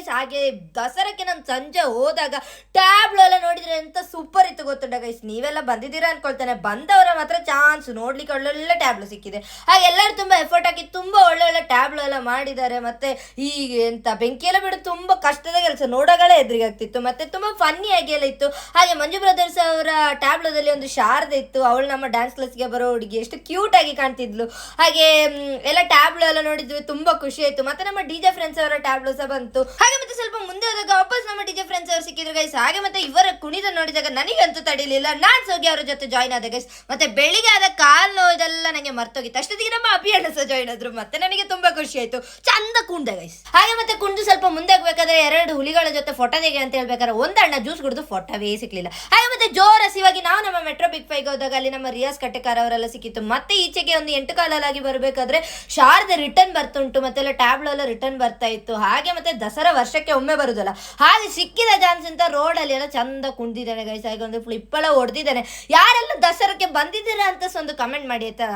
Guys. ಹಾಗೆ ದಸರಾಕ್ಕೆ ನಾನು ಸಂಜೆ ಹೋದಾಗ ಟ್ಯಾಬ್ಲು ಎಲ್ಲ ನೋಡಿದ್ರೆ ಎಂತ ಸೂಪರ್ ಇತ್ತು ಗೊತ್ತುಂಟ ಗೈಸ್. ನೀವೆಲ್ಲ ಬಂದಿದ್ದೀರಾ ಅನ್ಕೊಳ್ತೇನೆ. ಬಂದವರ ಮಾತ್ರ ಚಾನ್ಸ್ ನೋಡ್ಲಿಕ್ಕೆ ಒಳ್ಳೊಳ್ಳೆ ಟ್ಯಾಬ್ಲು ಸಿಕ್ಕಿದೆ. ಹಾಗೆ ಎಲ್ಲರೂ ತುಂಬಾ ಎಫರ್ಟ್ ಹಾಕಿ ತುಂಬಾ ಒಳ್ಳೆ ಟ್ಯಾಬ್ಲು ಎಲ್ಲ ಮಾಡಿದ್ದಾರೆ. ಮತ್ತೆ ಈ ಎಂತ ಬೆಂಕಿ ಎಲ್ಲ ಬಿಡು ತುಂಬಾ ಕಷ್ಟದ ಕೆಲಸ, ನೋಡಗಳೇ ಎದುರಿಗಾಗ್ತಿತ್ತು. ಮತ್ತೆ ತುಂಬಾ ಫನ್ನಿ ಆಗಿ ಎಲ್ಲ ಇತ್ತು. ಹಾಗೆ ಮಂಜು ಬ್ರದರ್ಸ್ ಅವರ ಟ್ಯಾಬ್ಲೋದಲ್ಲಿ ಒಂದು ಶಾರದೆ ಇತ್ತು, ಅವಳು ನಮ್ಮ ಡ್ಯಾನ್ಸ್ ಕ್ಲಾಸ್ಗೆ ಬರೋ ಹುಡುಗಿ, ಎಷ್ಟು ಕ್ಯೂಟ್ ಆಗಿ ಕಾಣ್ತಿದ್ಲು. ಹಾಗೆ ಎಲ್ಲ ಟ್ಯಾಬ್ಲು ಎಲ್ಲ ನೋಡಿದ್ವಿ, ತುಂಬಾ ಖುಷಿ ಆಯ್ತು. ಮತ್ತೆ ನಮ್ಮ ಡಿಜೆ ಫ್ರೆಂಡ್ಸ್ ಅವರ ಟ್ಯಾಬ್ಲು ಸಹ ಬಂತು. ಹಾಗೆ ಮತ್ತೆ ಸ್ವಲ್ಪ ಮುಂದೆ ಹೋದಾಗ ವಾಪಸ್ ನಮ್ಮ ಡಿಜೆ ಫ್ರೆಂಡ್ಸ್ ಅವರು ಸಿಕ್ಕಿದ್ರು ಗೈಸ್. ಹಾಗೆ ಮತ್ತೆ ಇವರ ಕುಣಿತ ನೋಡಿದಾಗ ನನಗಂತೂ ತಡಿಲಿಲ್ಲ, ನಾನ್ ಹೋಗಿ ಅವರ ಜೊತೆ ಜಾಯ್ನ್ ಆದ ಗೈಸ್. ಮತ್ತೆ ಬೆಳಿಗ್ಗೆ ಆದ ಕಾಲ್ ನೋದೆಲ್ಲ ನನಗೆ ಮರ್ತೋಗಿತ್ತು. ಅಷ್ಟೊತ್ತಿಗೆ ನಮ್ಮ ಅಭಿಯಣ್ಣ ಸಹ ಜಾಯ್ನ್ ಆದ್ರು. ಮತ್ತೆ ನನಗೆ ತುಂಬಾ ಖುಷಿ ಆಯ್ತು, ಚಂದ ಕುಂಡ ಗೈಸ್. ಹಾಗೆ ಮತ್ತೆ ಕುಂಡು ಸ್ವಲ್ಪ ಮುಂದೆ ಹೋಗ್ಬೇಕಾದ್ರೆ 2 ಹುಲಿಗಳ ಜೊತೆ ಫೋಟೋ ತೆಗೆ ಅಂತ ಹೇಳ್ಬೇಕಾದ್ರೆ ಒಂದು ಅಣ್ಣ ಜ್ಯೂಸ್ ಕುಡಿದು ಫೋಟೋವೇ ಸಿಕ್ಲಿಲ್ಲ. ಹಾಗೆ ಮತ್ತೆ ಜೋರ ಹಸಿವಾಗಿ ನಾವು ನಮ್ಮ ಮೆಟ್ರೋ ಬಿಗ್ ಫೈಗೆ ಹೋದಾಗ ಅಲ್ಲಿ ನಮ್ಮ ರಿಯಾಸ್ ಕಟ್ಟೆಕಾರ ಅವರೆಲ್ಲ ಸಿಕ್ಕಿತ್ತು. ಮತ್ತೆ ಈಚೆಗೆ ಒಂದು 8 ಕಾಲಲ್ಲಿ ಬರಬೇಕಾದ್ರೆ ಶಾರದೆ ರಿಟರ್ನ್ ಬರ್ತುಂಟು, ಮತ್ತೆ ಎಲ್ಲ ಟ್ಯಾಬ್ಲು ಎಲ್ಲ ರಿಟರ್ನ್ ಬರ್ತಾ ಇತ್ತು. ಹಾಗೆ ಮತ್ತೆ ದಸರಾ ವರ್ಷಕ್ಕೆ ಒಮ್ಮೆ ಬರುದಲ್ಲ, ಹಾಗೆ ಸಿಕ್ಕಿದ ಚಾನ್ಸ್ ಅಂತ ರೋಡ್ ಅಲ್ಲಿ ಎಲ್ಲ ಚಂದ ಕುಂದಿದ್ದೇನೆ ಗೈಸ್. ಹಾಗೆ ಒಂದು ಫ್ಲಿಪ್ ಎಲ್ಲ ಹೊಡೆದಿದ್ದೇನೆ. ಯಾರೆಲ್ಲ ದಸರಾಕ್ಕೆ ಬಂದಿದ್ದೀರಾ ಅಂತ ಒಂದು ಕಮೆಂಟ್ ಮಾಡಿ ಆಯ್ತಾ.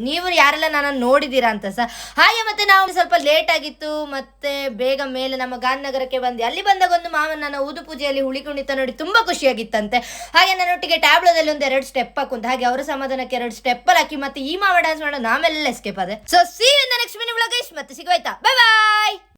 ನೀವು ಯಾರೆಲ್ಲ ನನ್ನ ನೋಡಿದ್ದೀರಾ ಅಂತ ಸಹ. ಹಾಗೆ ಮತ್ತೆ ನಾವು ಸ್ವಲ್ಪ ಲೇಟ್ ಆಗಿತ್ತು, ಮತ್ತೆ ಬೇಗ ಮೇಲೆ ನಮ್ಮ ಗಾಂಧಿನಗರಕ್ಕೆ ಬಂದೆ. ಅಲ್ಲಿ ಬಂದಾಗ ಒಂದು ಮಾವನ ನನ್ನ ಊದು ಪೂಜೆಯಲ್ಲಿ ಹುಳಿ ಕುಣಿತ ನೋಡಿ ತುಂಬಾ ಖುಷಿಯಾಗಿತ್ತಂತೆ. ಹಾಗೆ ನನ್ನೊಟ್ಟಿಗೆ ಟ್ಯಾಬ್ಲೋದಲ್ಲಿ ಒಂದು 2 ಸ್ಟೆಪ್ ಹಾಕುಂತ, ಹಾಗೆ ಅವರ ಸಮಾಧಾನಕ್ಕೆ 2 ಸ್ಟೆಪ್ ಹಾಕಿ ಮತ್ತೆ ಈ ಮಾವ ಡ್ಯಾನ್ಸ್ ಮಾಡೋ ನಾವೆಲ್ಲ ಎಸ್ಕೇಪ್ ಆದೆ. So see you in the next mini vlog guys. ಮತ್ತೆ ಸಿಗುವಾಯ್ತಾ, ಬೈ ಬಾಯ್.